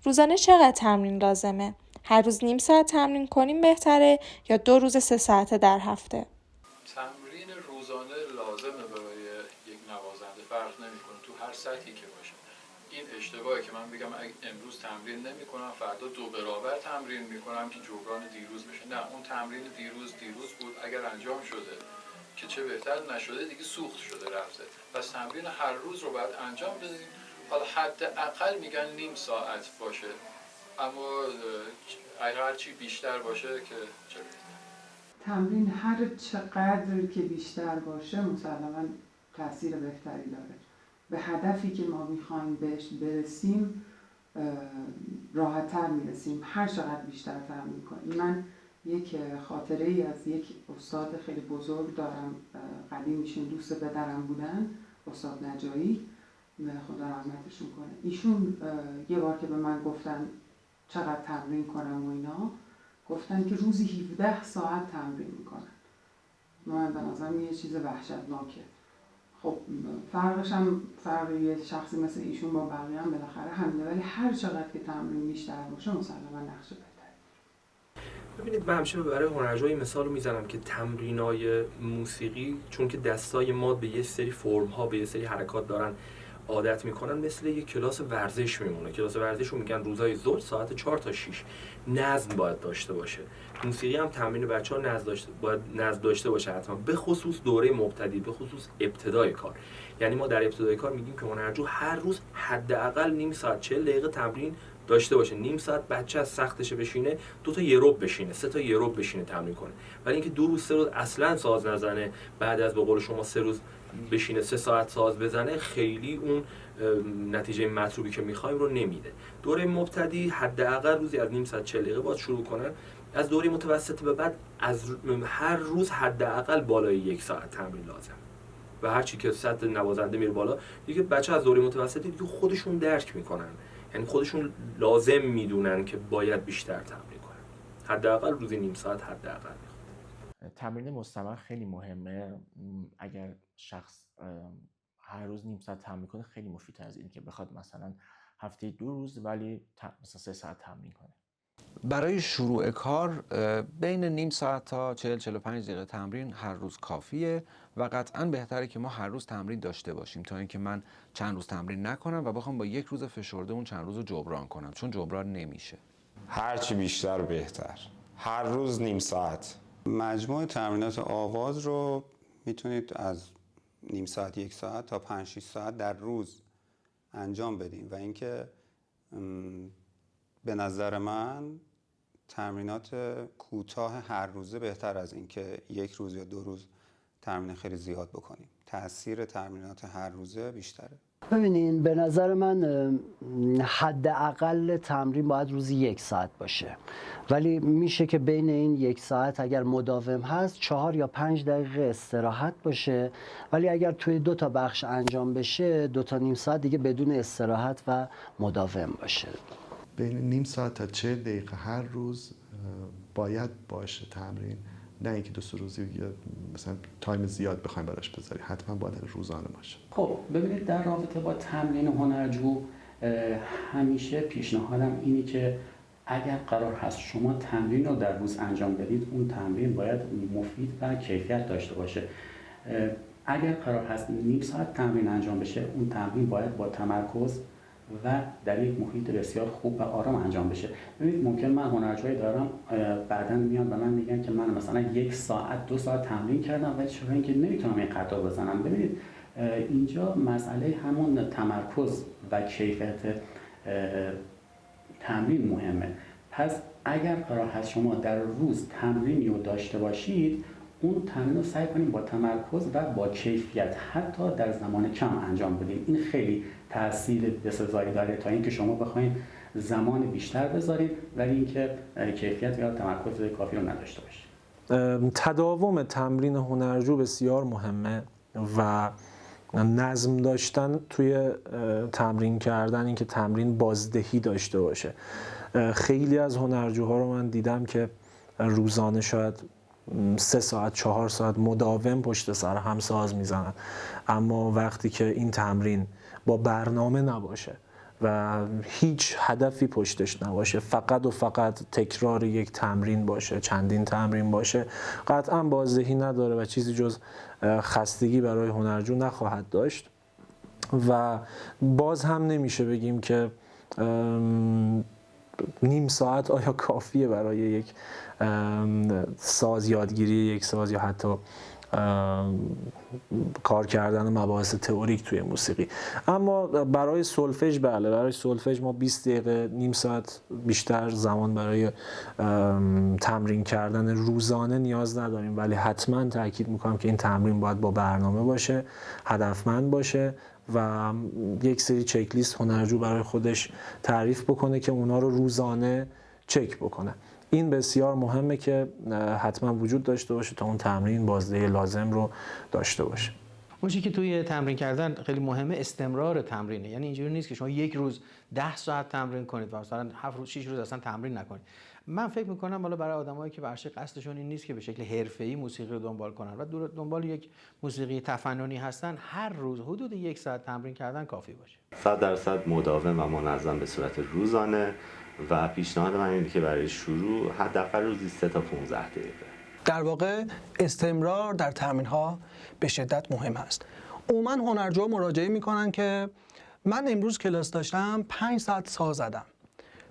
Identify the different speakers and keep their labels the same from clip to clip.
Speaker 1: روزانه چقدر تمرین لازمه؟ هر روز نیم ساعت تمرین کنیم بهتره یا 2 روز 3 ساعته در هفته؟
Speaker 2: تمرین روزانه لازمه برای یک نوازنده، فرق نمیکنه تو هر سطحی که باشه. این اشتباهه که من بگم امروز تمرین نمیکنم فردا 2 برابر تمرین میکنم که جبران دیروز بشه. نه، اون تمرین دیروز بود، اگر انجام شده که چه بهتر، نشده دیگه سوخت شده رفته. پس تمرین هر روز رو باید انجام بدیم. حالا حداقل میگن نیم ساعت باشه، اما هر چی بیشتر باشه که چه بهتر.
Speaker 3: تمرین هر چقدر که بیشتر باشه مسلماً تاثیر بهتری داره. به هدفی که ما میخوایم بهش برسیم راحت‌تر میرسیم هر چقدر بیشتر تمرین کنیم. من یک خاطره ای از یک استاد خیلی بزرگ دارم، قدیم ایشون دوست پدرم بودن، استاد نجایی، خدا رحمتشون کنه. ایشون یه بار که به من گفتن چقدر تمرین کنم و اینا، گفتن که روزی 17 ساعت تمرین میکنن. من به نظرم یه چیز وحشتناکه. خب فرقش هم فرق یه شخصی مثل ایشون با بقیه هم بالاخره همینه، ولی هر چقدر که تمرین بیشتر باشه مسلما نقش بهتری.
Speaker 4: ببینید من همیشه برای هنرجوی مثال میزنم که تمرینای موسیقی چون که دستای ما به یه سری فرم ها به یه سری حرکات دارن عادت میکنن، مثل یک کلاس ورزش میمونه. کلاس ورزش رو میگن روزهای ظهر ساعت 4 تا 6 نظم باید داشته باشه. موسیقی هم تمرین بچه‌ها باید نظم داشته باشه حتما، به خصوص دوره مبتدی، به خصوص ابتدای کار. یعنی ما در ابتدای کار میگیم که هنرجو هر روز حداقل نیم ساعت 40 دقیقه تمرین داشته باشه. نیم ساعت بچه از سختش بشینه 2 تا یروب بشینه، 3 تا یروب بشینه تمرین کنه. ولی اینکه 2 روز 3 روز اصلا ساز نزنه، بعد از به قول شما 3 روز بشینه 3 ساعت ساز بزنه، خیلی اون نتیجه مطلوبی که می‌خوایم رو نمیده. دوره مبتدی حداقل روزی از نیم ساعت 40 دقیقه باید شروع کنن. از دوره متوسط به بعد از هر روز حداقل بالای 1 ساعت تمرین لازم. و هر چی که سطح نوازنده میره بالا دیگه بچه از دوره متوسطی دیگه خودشون درک میکنن، یعنی خودشون لازم میدونن که باید بیشتر تمرین کنن. حداقل روزی نیم ساعت حداقل.
Speaker 5: تمرین مستمر خیلی مهمه. اگر شخص هر روز نیم ساعت تمرین کنه خیلی مفیدتر از این که بخواد مثلا هفته 2 روز ولی مثلا 3 ساعت تمرین کنه.
Speaker 6: برای شروع کار بین نیم ساعت تا 40-45 دقیقه تمرین هر روز کافیه و قطعاً بهتره که ما هر روز تمرین داشته باشیم تا اینکه من چند روز تمرین نکنم و بخوام با 1 روز فشرده اون چند روز رو جبران کنم، چون جبران نمیشه.
Speaker 7: هرچی بیشتر بهتر. هر روز نیم ساعت. مجموع تمرینات آواز رو میتونید از نیم ساعت 1 ساعت تا 5-6 ساعت در روز انجام بدیم و اینکه به نظر من تمرینات کوتاه هر روزه بهتر از این که 1 روز یا 2 روز تمرین خیلی زیاد بکنیم. تأثیر تمرینات هر روزه بیشتره.
Speaker 8: ببینین به نظر من حداقل تمرین باید روزی 1 ساعت باشه، ولی میشه که بین این 1 ساعت اگر مداوم هست 4 یا 5 دقیقه استراحت باشه، ولی اگر توی 2 تا بخش انجام بشه 2 تا نیم ساعت دیگه بدون استراحت و مداوم باشه.
Speaker 9: بین نیم ساعت تا 40 دقیقه هر روز باید باشه تمرین، نه اینکه 2 روزی یا مثلا تایم زیاد بخوایم براش بذاری، حتما باید روزانه باشه.
Speaker 10: خب ببینید در رابطه با تمرین هنرجو همیشه پیشنهادم اینه که اگر قرار هست شما تمرین رو در روز انجام بدید، اون تمرین باید مفید و کیفیت داشته باشه. اگر قرار هست نیم ساعت تمرین انجام بشه، اون تمرین باید با تمرکز و در یک محیط بسیار خوب و آرام انجام بشه. ببینید ممکن من هنرجویی دارم بعداً میان به من میگن که من مثلا 1 ساعت 2 ساعت تمرین کردم ولی چرا اینکه نمیتونم این قطار بزنم. ببینید اینجا مسئله همون تمرکز و کیفیت تمرین مهمه. پس اگر قرار هست شما در روز تمرینی رو داشته باشید، اون تمرین رو سعی کنیم با تمرکز و با کیفیت حتی در زمان کم انجام بدیم. این خیلی تاثیر بسزایی داره تا اینکه شما بخواید زمان بیشتر بذارید ولی اینکه کیفیت یا تمرکز کافی رو نداشته باشید.
Speaker 11: تداوم تمرین هنرجو بسیار مهمه و نظم داشتن توی تمرین کردن، اینکه تمرین بازدهی داشته باشه. خیلی از هنرجوها رو من دیدم که روزانه شاید 3 ساعت 4 ساعت مداوم پشت سر هم ساز میزنن، اما وقتی که این تمرین با برنامه نباشه و هیچ هدفی پشتش نباشه، فقط و فقط تکرار یک تمرین باشه، چندین تمرین باشه، قطعا بازدهی نداره و چیزی جز خستگی برای هنرجو نخواهد داشت. و باز هم نمیشه بگیم که نیم ساعت آیا کافیه برای یک ساز، یادگیری یک ساز یا حتی کار کردن مباحث تئوریک توی موسیقی. اما برای سولفژ بله، برای سولفژ ما 20 دقیقه، نیم ساعت بیشتر زمان برای تمرین کردن روزانه نیاز نداریم، ولی حتما تاکید میکنم که این تمرین باید با برنامه باشه، هدفمند باشه و یک سری چک لیست هنرجو برای خودش تعریف بکنه که اونا رو روزانه چک بکنه. این بسیار مهمه که حتما وجود داشته باشه تا اون تمرین بازدهی لازم رو داشته باشه.
Speaker 12: اون چیزی که توی تمرین کردن خیلی مهمه استمرار تمرینه. یعنی اینجوری نیست که شما یک روز 10 ساعت تمرین کنید و مثلا 7 روز 6 روز اصلا تمرین نکنید. من فکر می‌کنم حالا برای آدمایی که ورش قصدشون این نیست که به شکل حرفه‌ای موسیقی رو دنبال کنن و دنبال یک موسیقی تفننی هستن، هر روز حدود 1 ساعت تمرین کردن کافی باشه.
Speaker 13: 100% مداوم و منظم به صورت روزانه و پیشنهاد من اینه که برای شروع حداقل روزی 3 تا 15 دقیقه.
Speaker 14: در واقع استمرار در تمرین‌ها به شدت مهم است. عموما هنرجوها مراجعه میکنن که من امروز کلاس داشتم 5 ساعت ساز زدم،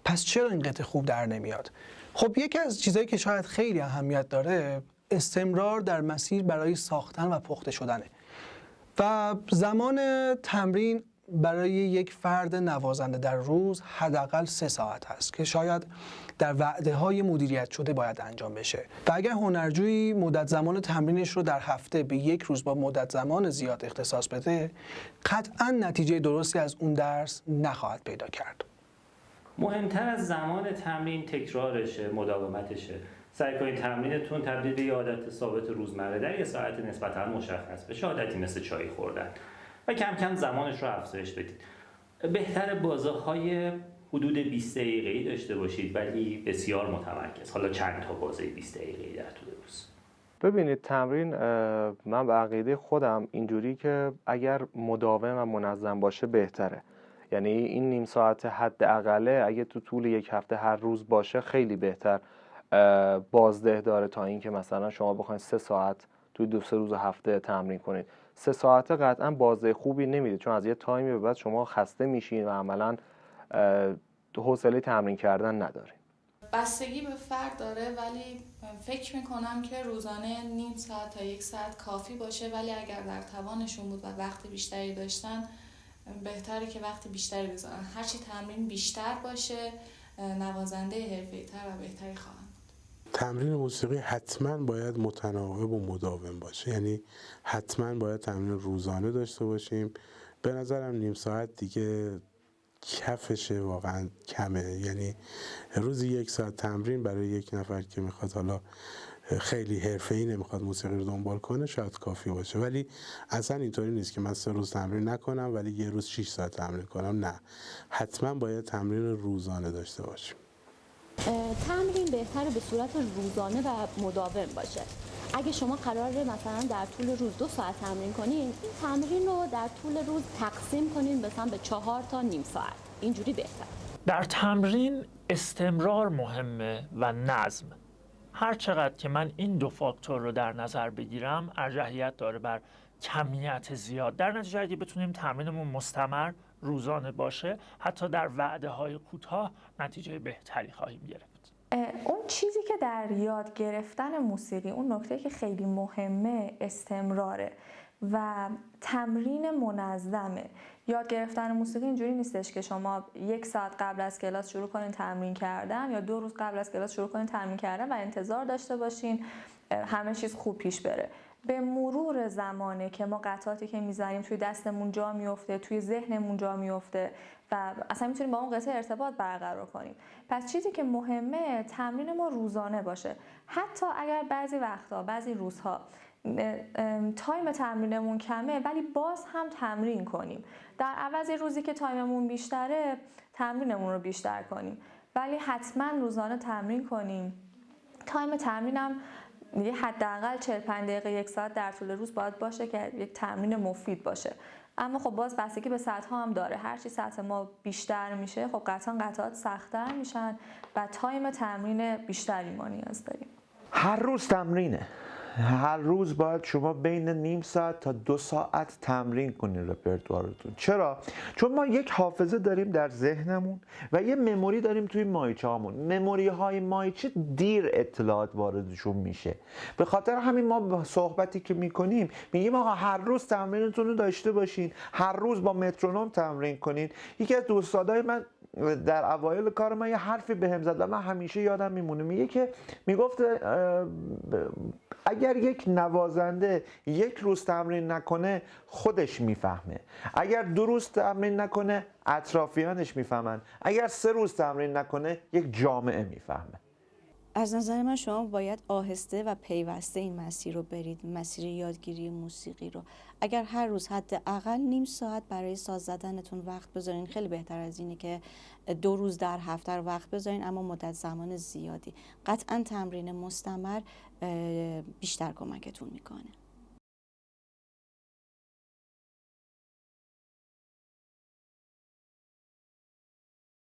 Speaker 14: پس چرا این قطعه خوب در نمیاد؟ خب یکی از چیزایی که شاید خیلی اهمیت داره استمرار در مسیر برای ساختن و پخته شدنه و زمان تمرین برای یک فرد نوازنده در روز حداقل 3 ساعت هست که شاید در وعده‌های مدیریت شده باید انجام بشه و اگر هنرجویی مدت زمان تمرینش رو در هفته به 1 روز با مدت زمان زیاد اختصاص بده، قطعاً نتیجه درستی از اون درس نخواهد پیدا کرد.
Speaker 15: مهمتر از زمان تمرین تکرارشه، مداومتشه. سعی کنید تمرینتون تبدیل به یه عادت ثابت روزمره در یه ساعت نسبتاً مشخص بشه، عادتی مثل چای خوردن، و کم کم زمانش رو افزایش بدید. بهتر بازه‌های حدود 20 دقیقه‌ای داشته باشید ولی بسیار متمرکز. حالا چند تا بازه 20 دقیقه‌ای در طول روز.
Speaker 16: ببینید تمرین، من به عقیده خودم اینجوری که اگر مداوم و منظم باشه بهتره. یعنی این نیم ساعت حداقله اگه تو طول یک هفته هر روز باشه خیلی بهتر بازده داره تا اینکه مثلا شما بخواید 3 ساعت توی 2-3 روز هفته تمرین کنید. 3 ساعته قطعا بازده خوبی نمیده، چون از یه تایمی به بعد شما خسته میشین و عملاً حوصله تمرین کردن ندارین.
Speaker 17: بستگی به فرد داره، ولی فکر میکنم که روزانه نیم ساعت تا 1 ساعت کافی باشه، ولی اگر در توانشون بود و وقت بیشتری داشتن بهتره که وقت بیشتری بذارن. هرچی تمرین بیشتر باشه نوازنده حرفه‌ای‌تر و بهتری خواهند بود.
Speaker 18: تمرین موسیقی حتما باید متناوب و مداوم باشه، یعنی حتما باید تمرین روزانه داشته باشیم. به نظرم نیم ساعت دیگه کفشه، واقعا کمه. یعنی روزی 1 ساعت تمرین برای یک نفر که میخواد حالا خیلی حرفه‌ای نمیخواد موسیقی رو دنبال کنه شاید کافی باشه، ولی اصلا اینطوری نیست که من 3 روز تمرین نکنم ولی یه روز 6 ساعت تمرین کنم. نه، حتما باید تمرین روزانه داشته باشیم.
Speaker 19: تمرین بهتره به صورت روزانه و مداوم باشه. اگه شما قراره مثلا در طول روز 2 ساعت تمرین کنین، این تمرین رو در طول روز تقسیم کنین مثلا به 4 تا نیم ساعت. اینجوری بهتر.
Speaker 20: در تمرین استمرار مهمه و نظم. هر چقدر که من این 2 فاکتور رو در نظر بگیرم ارجحیت داره بر کمیت زیاد. در نتیجه اگه بتونیم تمرینمون مستمر روزانه باشه، حتی در وعده‌های کوتاه نتیجه بهتری خواهیم گرفت.
Speaker 1: اون چیزی که در یاد گرفتن موسیقی، اون نکته که خیلی مهمه استمراره و تمرین منظمه. یاد گرفتن موسیقی اینجوری نیستش که شما 1 ساعت قبل از کلاس شروع کنین تمرین کردن یا 2 روز قبل از کلاس شروع کنین تمرین کردن و انتظار داشته باشین همه چیز خوب پیش بره. به مرور زمانه که ما قطعاتی که میزنیم توی دستمون جا میفته، توی ذهنمون جا میفته و اصلا میتونیم با اون قطعه ارتباط برقرار کنیم. پس چیزی که مهمه تمرین ما روزانه باشه. حتی اگر بعضی وقتا، بعضی روزها تایم تمرینمون کمه ولی باز هم تمرین کنیم. در عوض روزی که تایممون بیشتره تمرینمون رو بیشتر کنیم، ولی حتما روزانه تمرین کنیم. تایم تمرینم یه حداقل 45 دقیقه 1 ساعت در طول روز باید باشه که یک تمرین مفید باشه اما خب باز بستگی به سطح هم داره. هرچی سطح ما بیشتر میشه خب قطعا قطعات سخت‌تر میشن و تایم تمرین بیشتری ما نیاز داریم.
Speaker 21: هر روز تمرینه. هر روز باید شما بین نیم ساعت تا 2 ساعت تمرین کنین رپرتوارتون. چرا؟ چون ما یک حافظه داریم در ذهنمون و یه مموری داریم توی مایچه‌هامون. مموری های مایچه دیر اطلاعات واردشون میشه. به خاطر همین ما با صحبتی که میکنیم میگیم آقا هر روز تمرینتون رو داشته باشین، هر روز با مترونوم تمرین کنین. یکی از دوستادای من در اوایل کار من یه حرفی بهم زد و من همیشه یادم میمونه. میگه که میگفت اگر یک نوازنده یک روز تمرین نکنه خودش میفهمه، اگر 2 روز تمرین نکنه اطرافیانش میفهمن، اگر 3 روز تمرین نکنه یک جامعه میفهمه.
Speaker 22: از نظر من شما باید آهسته و پیوسته این مسیر رو برید، مسیر یادگیری موسیقی رو. اگر هر روز حداقل نیم ساعت برای ساز زدنتون وقت بذارین، خیلی بهتر از اینه که 2 روز در هفته وقت بذارین اما مدت زمان زیادی. قطعا تمرین مستمر بیشتر کمکتون میکنه.